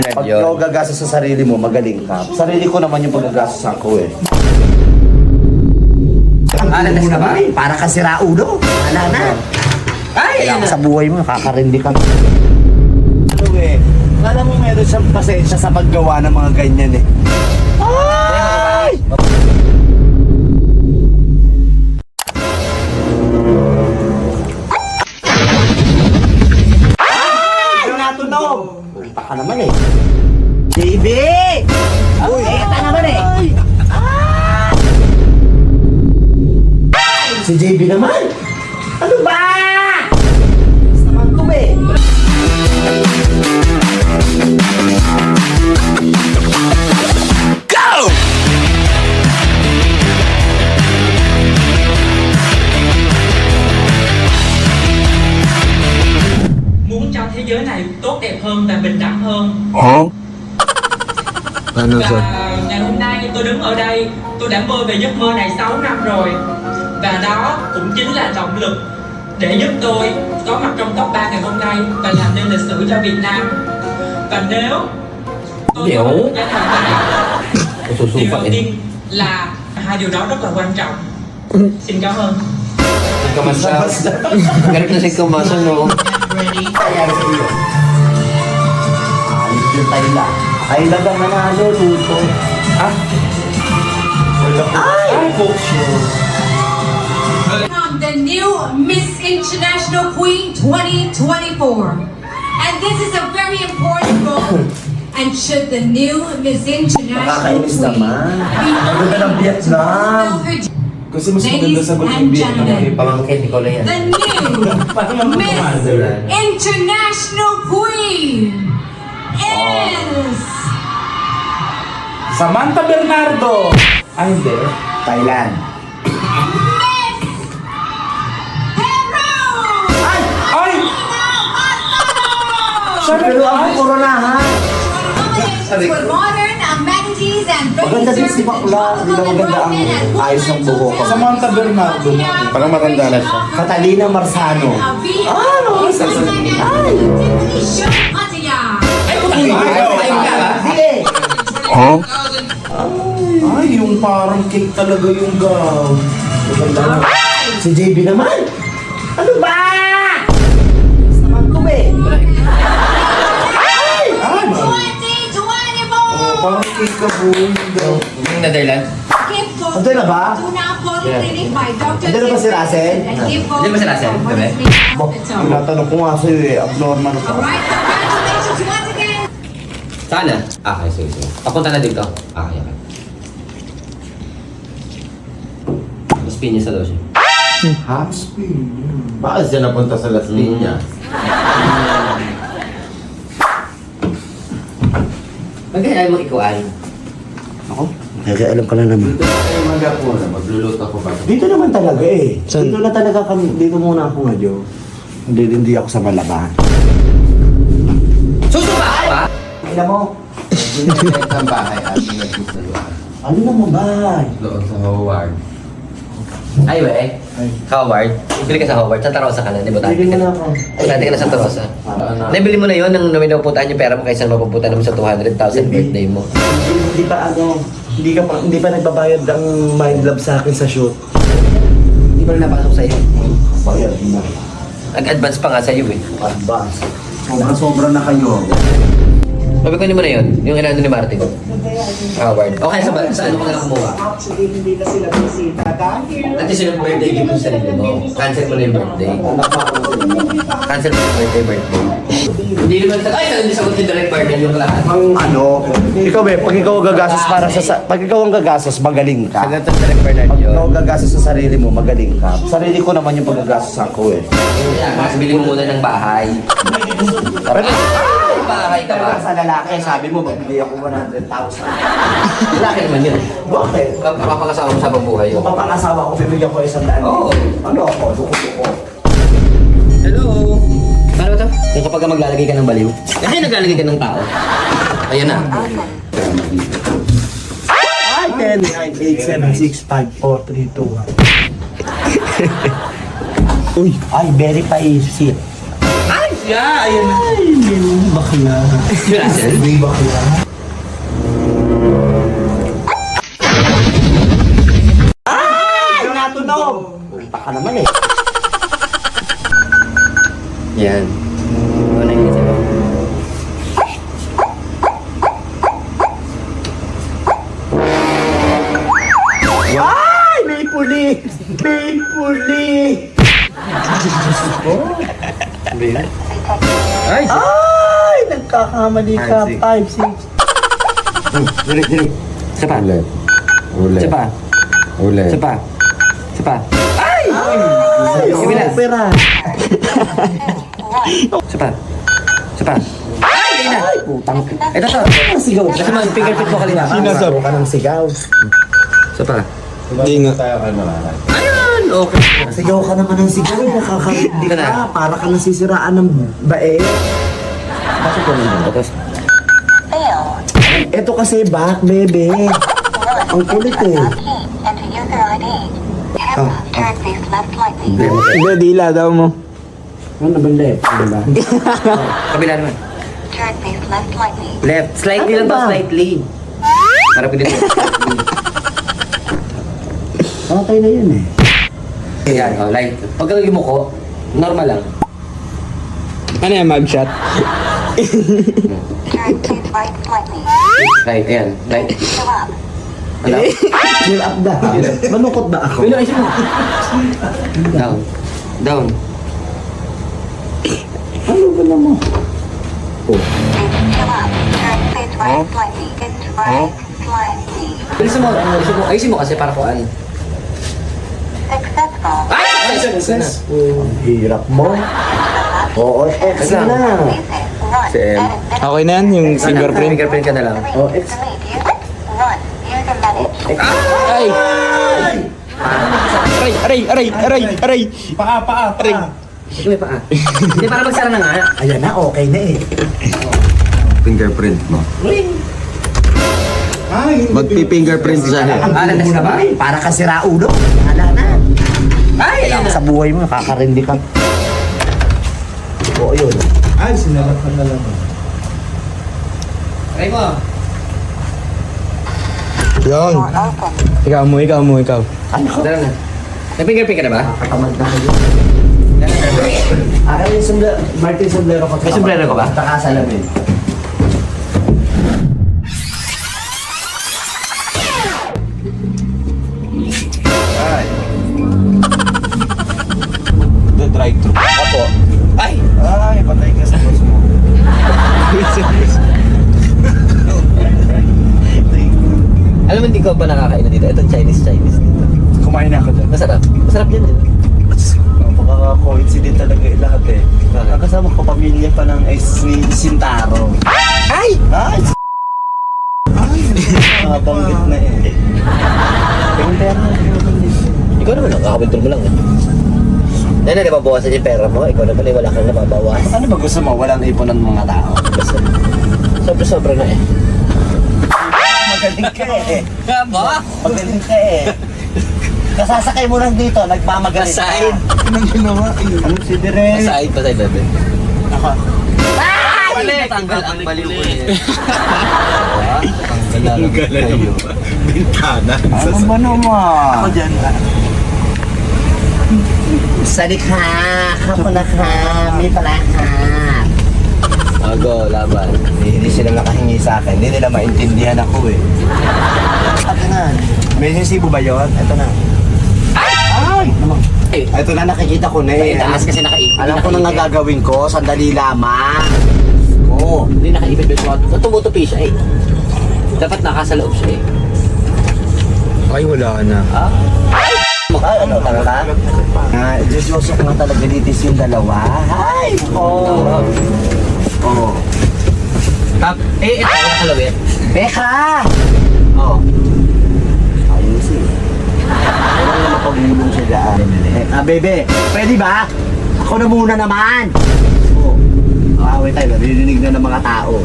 Pag ikaw gagastos sa sarili mo, magaling ka. Sarili ko naman yung pagagastos ako eh. Natas ka ba? Para ka sira ulo. Wala na. Ay! Kailangan sa buhay mo, nakakarindi ka. Ano eh, alam mo meron siyang pasensya sa paggawa ng mga ganyan eh. Ay! Ay! Natunog! Punta ka naman eh. JB! Uy! Eta naman eh! Si JB naman! Ano ba? Basta naman to eh. Go! Muốn cho thế giới này tốt đẹp hơn và bình đẳng hơn. Ano Và sir? ngày hôm nay tôi đứng ở đây, tôi đã mơ về giấc mơ này 6 năm rồi. Và đó cũng chính là động lực để giúp tôi có mặt trong top 3 ngày hôm nay và làm nên lịch sử cho Việt Nam. Và nếu tôi có được giá trị này, điều đầu tiên là hai điều đó rất là quan trọng. Xin cảm ơn. Kamasa. Galit na si Kamasa, no? Ready? Kayari sa iyo. Alit yung Tayla. Tayla bang nanalo, Tuto? Ha? Ay! Coach yun. From the new Miss International Queen 2024. And this is a very important role. And should the new Miss International Nakakainis Queen naman. be Ang ganda ng Vietnam. Kasi mas maganda Ladies sagot and yung Vietnam. gentlemen, Pamangkin ni Kola yan. the new Miss International Queen is Samantha Bernardo! Ay, hindi. Thailand. Miss Peru! Ay! Sabi Pero ko, ang ay! koronahan. For modern amenities and Maganda din si Bakla. Hindi na maganda ang ayos ng buhok. Samantha Bernardo. Parang matanda na siya. Catalina Marzano. Ay! Sige! Ay, yung parang cake talaga yung gown. Maganda na. Si JB naman. Ano ba? Basta naman to eh. Ay! Parang cake ka po yung gown. Yung Netherlands? Andun na ba? Andun na ba si Russell? Hindi ba si Russell? Gabi? Tinatanong ko nga sa'yo eh, abnormal ka. Alright, congratulations once again. Sana? Okay, sige. Papunta na dito. Okay. Las Piñas na daw siya. Ha? Bakit siya napunta sa Las Piñas? Magkailan mo ikuan? Ako? Alam ka na naman. Dito na kayo mag-apuna, magluluto ako ba? Dito naman talaga eh. Dito na talaga kami. Dito muna ako ngayon. Hindi ako sa Malaban. Susuba ka ba? Alam mo, Binibenta ang bahay at nagsusaluan. ano naman ba? Doon sa Howard. Ay, we. Howard. Bili ka sa Howard. Santa Rosa ka na, di ba? Bili mo na ako. Dati ka na Santa Rosa. Nabili mo na yun nang napupuntahan yung pera mo kaysa mapupuntahan naman sa 200,000 birthday mo. Hindi pa hindi pa nagbabayad ang Mind Love sa akin sa shoot. Hindi pa rin napasok sa'yo. Bayad na. Nag-advance pa nga sa'yo eh. Advance. Sobra na kayo. Mabikunin mo na yun, yung inano ni Martin. Howard. Okay, sa ano ka na kumuha? Actually, hindi na sila bisita dahil At least yung birthday gift mo sa sarili mo. Cancel mo na yung birthday. Cancel mo yung birthday. Hindi naman ay, hindi sagot ni Direct Martin yung lahat. Ang ano, ikaw pag ikaw gagastos para pag ikaw ang gagastos, magaling ka. Sagot ng Direct Martin Pag yun. ikaw gagastos sa sarili mo, magaling ka. Sarili ko naman yung paggagastos ako eh. Mas bili mo muna ng bahay. Pero, Bahay ka ba? sa lalaki, sabi mo, magbili ako 100,000. Lalaki naman yun. Bakit? Kapapakasawa mo sa pambuhay yun. Kung papangasawa ko, bibigyan ko 100,000. Oo. Ano ako? Duko-duko. Hello! Paano ba ito? Yung kapag maglalagay ka ng baliw? Kasi naglalagay ka ng tao. Ayan na. Ay, 10, 9, 8, 7, 6, 5, 4, 3, 2, 1. Uy, ay, verify seat. Ay! Yeah, ayun na. Bakla. Russell? May bakla. Ay, natunog. Punta ka naman eh. Yan. Wala yung isa. Ay, may puli. May puli. Ay! Ay, nagkakamali ka. 5, 6. Dali, dali. Isa pa. Ulit. Ulit. Isa pa. Ulit. Isa pa. Isa pa. Ay, Sige na. opera. Isa pa. Isa pa. Ay! Hindi na. Ay, putang. Ito to. Sigaw. Kasi mag fingerprint mo kanina. Sinasab ka ng sigaw. Isa pa. Hindi nga. Tayo ka naman. Ayun! Okay. Sigaw ka naman ng sigaw. Nakakarinig Ka na. ka. Para ka nasisiraan ng bae. Bakit ko nandun? Tapos, Ito kasi back, bebe. Ang kulit eh. Hindi, dila daw mo. Ano ba left? Ano ba? kabila naman. Left. Slightly lang to, Ano ba? slightly. Para pwede mo. Okay na yun eh. Ayan, oh, light. Pag gagawin mo ko, normal lang. Ano yan, mugshot? Right, ayan. Right. Ano? Chill up da. Malungkot ba ako? Wala, ayun mo. Down. Down. Ano ba naman? Bilisan mo, ayusin mo kasi para kuan. Ay! Success. Ang hirap mo. Oo, X na. Si M. Okay na yan, yung fingerprint. Fingerprint ka na lang. Oh, X. Ay! Aray! Paa. Ito may paa. Hindi, para magsara na nga. Ayan na, okay na eh. Fingerprint mo. Magpi-fingerprint siya. Landas ka ba? Para ka sira ulo. Wala na. Ay! Ayan na. Sa buhay mo, nakakarindi ka. Oo, yun. Ay, sinalap ka na lang. Try mo. Yun. Ikaw mo. Ano ka? Dala na. Nag-fingerprint ka na ba? Katamad na kayo. Akin yung Martin sombrero ko. May sombrero ka ba? Taka salamin. The drive-thru. Apo. Ay! Ay, patay ka sa boss mo. Alam mo, hindi ko pa nakakain na dito. Itong Chinese dito. Kumain na ako dyan. Masarap. Masarap yan din. Napaka-coincident talaga yung lahat eh. Ang kasama ko, pamilya pa ng Sintaro. Ay! Ay! Banggit na eh. Yung pera mo. Ikaw naman, kakabintro mo lang. Nana, nababawasan yung pera mo. Ikaw naman, wala kang nababawas. Ano ba gusto mo? Walang ipon ng mga tao. Sobra-sobra na eh. Magaling ka eh. Ba? Magaling ka eh. Kasasakay mo lang dito, nagmamagaling ka. Aside. Anong ginawa? Ano si Dire? Pasahid, bebe. Balik! Tanggal ang baliw ko niya. Tanggalan yung bintana. Ano ba naman? Ako dyan. Salikha! Kapalakha! May palakha! Go, laban. Hindi sila nakahingi sa akin. Hindi nila maintindihan ako eh. Ito na. May sisibo ba yun? Ito na. Ay! Ito na nakikita ko na eh. Taas kasi nakaipit. Alam ko na nga gagawin ko. Sandali lamang. Oo. Hindi nakaipit ba siya? Tumutupi siya eh. Dapat nakasa loob siya eh. Ay, wala ka na. Ay, ano, tanga ka? Diyos ko nga talaga litis yung dalawa. Ay! Oo. Oo. Ito, nakalawit. Beka! Oo. Ayos eh. Wala na makagulong siya daan. Bebe, pwede ba? Ako na muna naman! Oo. Away tayo, narinig na ng mga tao.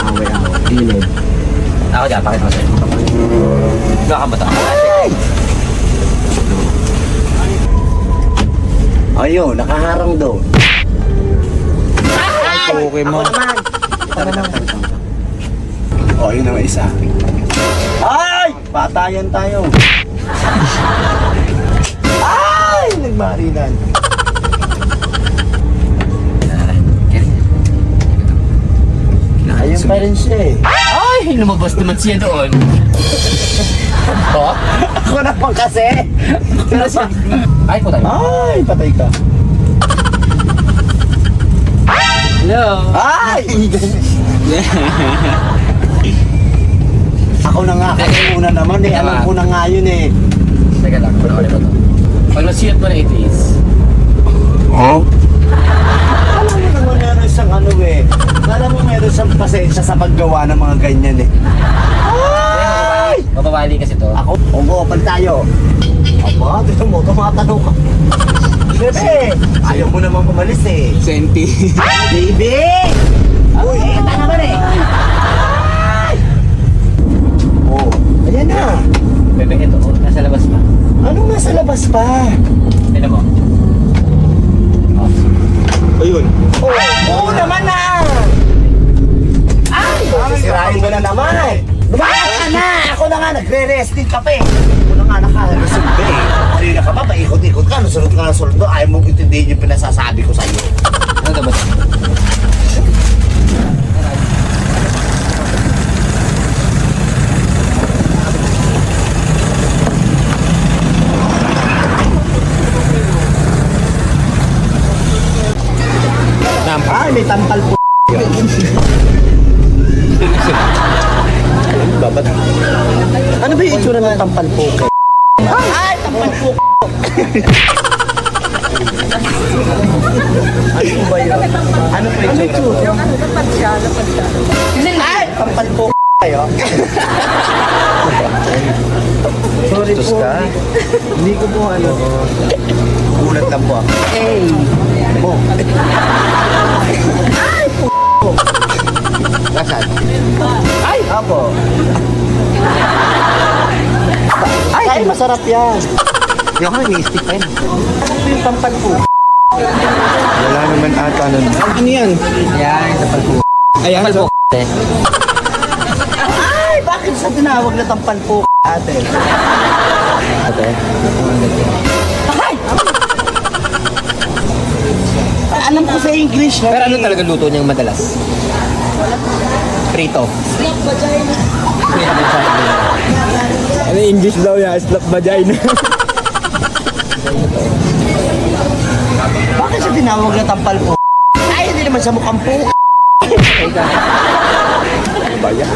Away. Ilid. Ako dyan, pakita ko sa'yo. Nakakabata. Ay! Ayun, nakaharang doon. poke mo. Ako naman. Ako naman. O, yun naman isa. Ay! Patayan tayo. Ay! Nagmarinan. Ayun pa rin siya eh. Ay, lumabas naman siya doon. Ako naman kasi. Ay, po tayo. Ay, patay ka. Hello. Ay! Ako na nga kasi una naman eh. Alam ko na nga yun eh. Teka lang, panoorin mo to. Pag nasiyot mo na it is, Alam mo naman meron siyang ano eh. Alam mo meron siyang pasensya sa paggawa ng mga ganyan eh. Ay! mapapali kasi to. Ako, ugo-open tayo. Aba, dito mo, tumatanong ka. Bebe, ayaw mo naman pumalis eh. Senti. Baby! Uy, ito naman eh. Ay! Oh, ayan na. Bebe, ito, oh, nasa labas pa. Anong nasa labas pa? Tignan mo. Ayun. Oo naman na! Ay! Sisirain mo na naman! Lumakas ka na! Ako na nga, nagre-resting ka pa eh. Ako na nga nakaresolve eh. Kanina ka pa, paikot-ikot ka, nasunod ka ng soldo. Ayaw mo intindihin yung pinasasabi ko sa'yo. Ano ba? Ay, may tampal po. Babat. Ano ba yung itsura ng tampal po? Ay, tampal po. Ano ba yun? Ano po yung itsura? Ay, tampal po kayo. Sorry po. Hindi ko po ano. Gulat lang po ako. Hey! Po. Ay, po. Nasaan? Ay! Apo. Ay, masarap yan. Yung ako, ini-stick pa yun. Ano yung tampal po? Wala naman ata nun. Ano yan? Yan, tampal po. Ayan. Tampal po. Ay, bakit sa tinawag na tampal po, ate? Ate? Ay! Alam ko sa English. Pero ano talaga luto niyang madalas? Prito. Ano English daw yan? Slap vagina. Bakit siya tinawag na tampal po? Ay, hindi naman siya mukhang po. Ano ba yan?